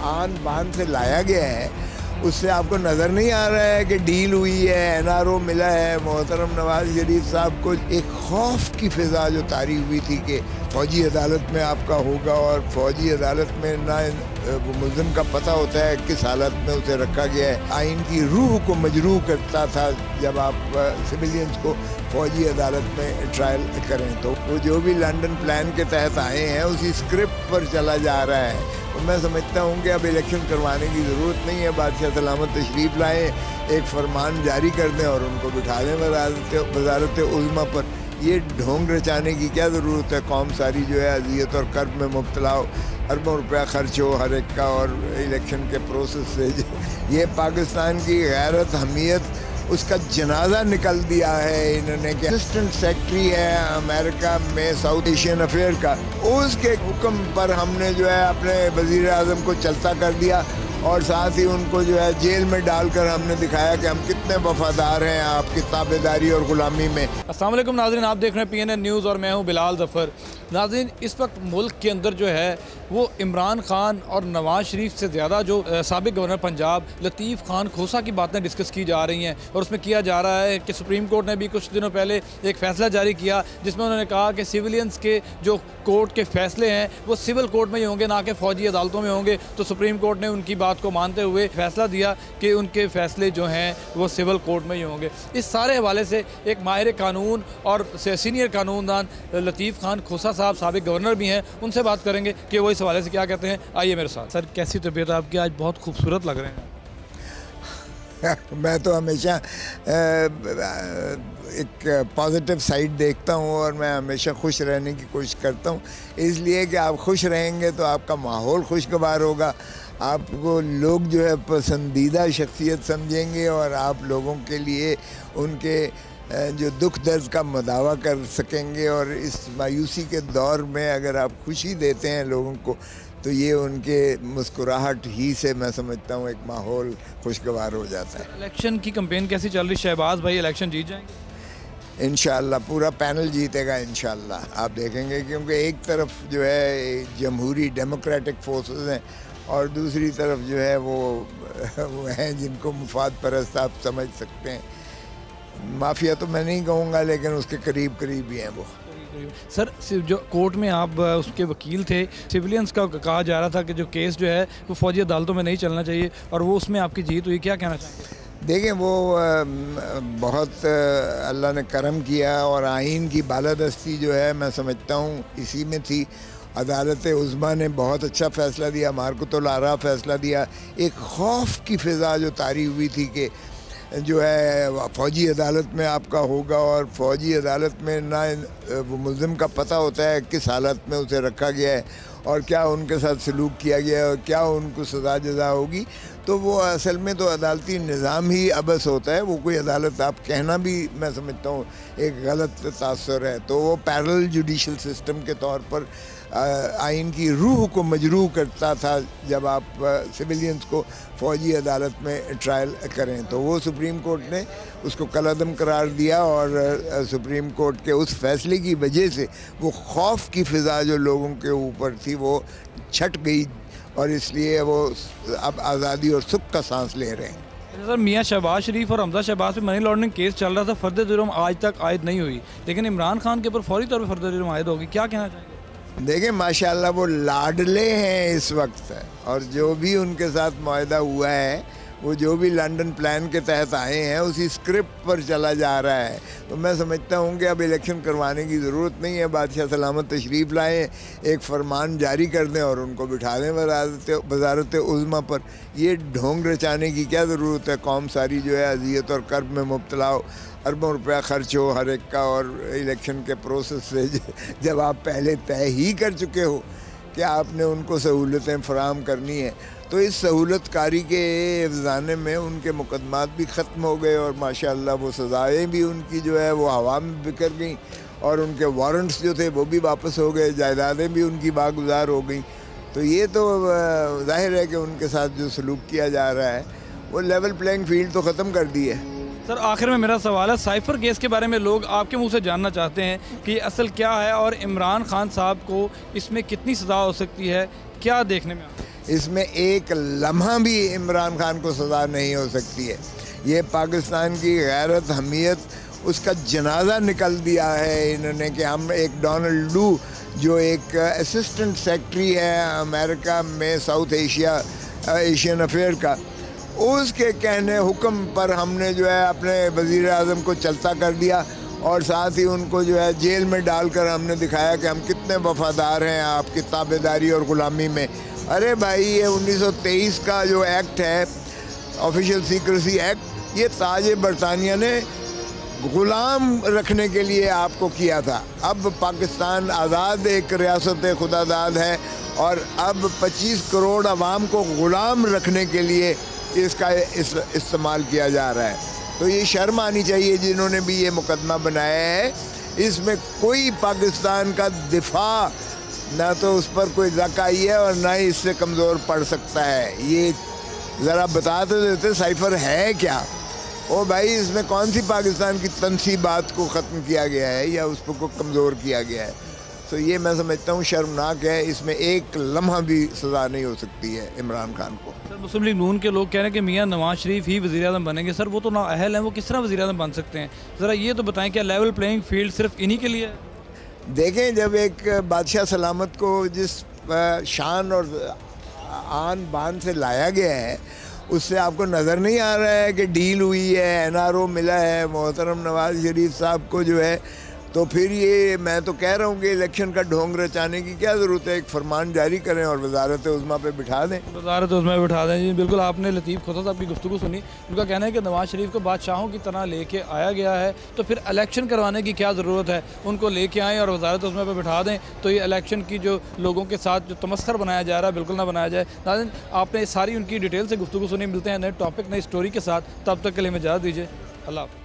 आन बान से लाया गया है, उससे आपको नज़र नहीं आ रहा है कि डील हुई है, एनआरओ मिला है। मोहतरम नवाज शरीफ साहब को एक खौफ की फ़िज़ा जो तारी हुई थी कि फ़ौजी अदालत में आपका होगा, और फ़ौजी अदालत में ना वो मुल्ज़िम का पता होता है किस हालत में उसे रखा गया है। आइन की रूह को मजरूह करता था जब आप सिविलियंस को फ़ौजी अदालत में ट्रायल करें। तो वो जो भी लंदन प्लान के तहत आए हैं उसी स्क्रिप्ट पर चला जा रहा है। और मैं समझता हूँ कि अब इलेक्शन करवाने की ज़रूरत नहीं है। बादशाह सलामत तशरीफ़ लाएँ, एक फरमान जारी कर दें और उनको बिठा दें वज़ारत उज़्मा पर। ये ढोंग रचाने की क्या ज़रूरत है? कौम सारी जो है अज़ियत और कर्ब में मुब्तला हो, अरबों रुपया खर्च हो हर एक का, और इलेक्शन के प्रोसेस से ये पाकिस्तान की गैरत हमीयत उसका जनाजा निकल दिया है इन्होंने। कि असिस्टेंट सेक्रेटरी है अमेरिका में साउथ एशियन अफेयर का, उसके हुक्म पर हमने जो है अपने वज़ीर आज़म को चलता कर दिया, और साथ ही उनको जो है जेल में डालकर हमने दिखाया कि हम कितने वफादार हैं आपकी ताबेदारी और ग़ुलामी में। अस्सलाम वालेकुम नाज़रीन, आप देख रहे हैं PNN न्यूज़ और मैं हूं बिलाल ज़फ़र। नाज़रीन, इस वक्त मुल्क के अंदर जो है वो इमरान खान और नवाज़ शरीफ से ज़्यादा जो साबिक़ गवर्नर पंजाब लतीफ़ खान खोसा की बातें डिस्कस की जा रही हैं, और उसमें किया जा रहा है कि सुप्रीम कोर्ट ने भी कुछ दिनों पहले एक फ़ैसला जारी किया जिसमें उन्होंने कहा कि सिविलियंस के जो कोर्ट के फ़ैसले हैं वो सिविल कोर्ट में ही होंगे, ना कि फ़ौजी अदालतों में होंगे। तो सुप्रीम कोर्ट ने उनकी बात को मानते हुए फ़ैसला दिया कि उनके फ़ैसले जो हैं वो सिविल कोर्ट में ही होंगे। इस सारे हवाले से एक माहिर कानून और सीनियर कानूनदान लतीफ़ खान खोसा साहब साबिक़ गवर्नर भी हैं, उनसे बात करेंगे कि वो इस हवाले से क्या कहते हैं। आइए मेरे साथ। सर, कैसी तबीयत है आपकी? आज बहुत खूबसूरत लग रहे हैं। मैं तो हमेशा एक पॉजिटिव साइड देखता हूँ, और मैं हमेशा खुश रहने की कोशिश करता हूँ, इसलिए कि आप खुश रहेंगे तो आपका माहौल खुशगवार होगा, आपको लोग जो है पसंदीदा शख्सियत समझेंगे, और आप लोगों के लिए उनके जो दुख दर्द का मदावा कर सकेंगे। और इस मायूसी के दौर में अगर आप खुशी देते हैं लोगों को, तो ये उनके मुस्कुराहट ही से मैं समझता हूँ एक माहौल खुशगवार हो जाता है। इलेक्शन की कैंपेन कैसी चल रही? शहबाज भाई इलेक्शन जीत जाएंगे? इंशाअल्लाह पूरा पैनल जीतेगा इंशाअल्लाह, आप देखेंगे, क्योंकि एक तरफ जो है जमहूरी डेमोक्रेटिक फोर्सेस हैं, और दूसरी तरफ जो है वो हैं जिनको मुफाद परस्त आप समझ सकते हैं। माफिया तो मैं नहीं कहूँगा, लेकिन उसके करीब करीब ही हैं वो। सर, जो कोर्ट में आप उसके वकील थे, सिविलियंस का कहा जा रहा था कि जो केस जो है वो फौजी अदालतों में नहीं चलना चाहिए, और वो उसमें आपकी जीत हुई, क्या कहना चाहेंगे? देखें, वो बहुत अल्लाह ने करम किया, और आइन की बालादस्ती जो है मैं समझता हूँ इसी में थी। अदालत उज़्मा ने बहुत अच्छा फ़ैसला दिया, मार्कतुल आरा फ़ैसला दिया। एक खौफ की फ़िज़ा जो तारी हुई थी कि जो है फ़ौजी अदालत में आपका होगा, और फ़ौजी अदालत में ना वो मुल्ज़िम का पता होता है किस हालत में उसे रखा गया है, और क्या उनके साथ सलूक किया गया है, और क्या उनको सज़ा जज़ा होगी। तो वो असल में तो अदालती निज़ाम ही अबस होता है, वो कोई अदालत आप कहना भी मैं समझता हूँ एक गलत तासुर है। तो वो पैरेलल जुडिशल सिस्टम के तौर पर आइन की रूह को मजरूह करता था जब आप सिविलियंस को फ़ौजी अदालत में ट्रायल करें। तो वो सुप्रीम कोर्ट ने उसको कलअदम करार दिया, और सुप्रीम कोर्ट के उस फैसले की वजह से वो खौफ की फ़िज़ा जो लोगों के ऊपर थी वो छट गई, और इसलिए वो अब आज़ादी और सुख का सांस ले रहे हैं। सर, मियां शहबाज शरीफ और हमजा शहबाज पे मनी लॉन्ड्रिंग केस चल रहा था, फर्दर जुर्म आज तक आयद नहीं हुई, लेकिन इमरान खान के ऊपर फौरी तौर पर फर्दर जुर्म आयद होगी, क्या कहना चाहेंगे? देखें, माशाल्लाह वो लाडले हैं इस वक्त, और जो भी उनके साथ मुआहदा हुआ है, वो जो भी लंदन प्लान के तहत आए हैं उसी स्क्रिप्ट पर चला जा रहा है। तो मैं समझता हूँ कि अब इलेक्शन करवाने की ज़रूरत नहीं है। बादशाह सलामत तशरीफ़ लाएँ, एक फरमान जारी कर दें और उनको बिठा दें वज़ारत उज़्मा पर। ये ढोंग रचाने की क्या ज़रूरत है? कौम सारी जो है अज़ियत और कर्ब में मुब्तला हो, अरबों रुपया खर्च हो हर एक का, और इलेक्शन के प्रोसेस से जब आप पहले तय ही कर चुके हो कि आपने उनको सहूलतें फराहम करनी है, तो इस सहूलतकारी के अफजाने में उनके मुकदमात भी ख़त्म हो गए, और माशाअल्लाह वो सज़ाएँ भी उनकी जो है वो हवा में बिखर गई, और उनके वारंट्स जो थे वो भी वापस हो गए, जायदादें भी उनकी बागुजार हो गई। तो ये तो जाहिर है कि उनके साथ जो सलूक किया जा रहा है वो लेवल प्लेइंग फील्ड तो ख़त्म कर दी है। सर, आखिर में मेरा सवाल है, साइफर केस के बारे में लोग आपके मुंह से जानना चाहते हैं कि असल क्या है, और इमरान खान साहब को इसमें कितनी सज़ा हो सकती है, क्या देखने में आता है? इसमें एक लम्हा भी इमरान खान को सज़ा नहीं हो सकती है। ये पाकिस्तान की गैरत, हमीयत, उसका जनाजा निकल दिया है इन्होंने कि हम एक डोनाल्ड लू जो एक असिस्टेंट सेक्रेटरी है अमेरिका में साउथ एशियन अफेयर का, उसके कहने हुक्म पर हमने जो है अपने वज़ीर आज़म को चलता कर दिया और साथ ही उनको जो है जेल में डालकर हमने दिखाया कि हम कितने वफ़ादार हैं आपकी ताबेदारी और ग़ुलामी में। अरे भाई, ये 1923 का जो एक्ट है, ऑफिशियल सीक्रेसी एक्ट, ये ताज बरतानिया ने ग़ुलाम रखने के लिए आपको किया था। अब पाकिस्तान आज़ाद एक रियासत खुदादाद है और अब 25 करोड़ आवाम को ग़ुलाम रखने के लिए इसका इस्तेमाल किया जा रहा है। तो ये शर्म आनी चाहिए जिन्होंने भी ये मुकदमा बनाया है। इसमें कोई पाकिस्तान का दिफा ना तो उस पर कोई ज़क आई है और ना ही इससे कमज़ोर पड़ सकता है। ये ज़रा बता तो देते साइफ़र है क्या। ओ भाई, इसमें कौन सी पाकिस्तान की तनसी बात को ख़त्म किया गया है या उस पर को कमज़ोर किया गया है। तो ये मैं समझता हूँ शर्मनाक है। इसमें एक लम्हा भी सज़ा नहीं हो सकती है इमरान खान को। सर, मुस्लिम लीग नून के लोग कह रहे हैं कि मियां नवाज शरीफ ही वज़ीर आज़म बनेंगे। सर, वो तो नाअहल हैं, वो किस तरह वज़ीर आज़म बन सकते हैं? ज़रा ये तो बताएं, क्या लेवल प्लेइंग फील्ड सिर्फ इन्हीं के लिए है? देखें, जब एक बादशाह सलामत को जिस शान और आन बान से लाया गया है, उससे आपको नज़र नहीं आ रहा है कि डील हुई है, NRO मिला है मोहतरम नवाज शरीफ साहब को जो है। तो फिर ये मैं तो कह रहा हूँ कि इलेक्शन का ढोंग रचाने की क्या ज़रूरत है। एक फरमान जारी करें और वजारत उज़्मा पे बिठा दें। वजारत उज़्मा पे बिठा दें। जी बिल्कुल, आपने लतीफ़ खोसा साहब की गुफ्तगू सुनी। उनका कहना है कि नवाज शरीफ को बादशाहों की तरह लेके आया गया है, तो फिर इलेक्शन करवाने की क्या ज़रूरत है। उनको लेके आएँ और वजारत उज़्मा पे बिठा दें, तो ये इलेक्शन की जो लोगों के साथ जो तमस्खर बनाया जा रहा है, बिल्कुल ना बनाया जाए। नाज़रीन, आपने सारी उनकी डिटेल से गुफ्तगू सुनी। मिलते हैं नए टॉपिक, नई स्टोरी के साथ। तब तक के लिए हमें इजाज़त दीजिए। अल्लाह।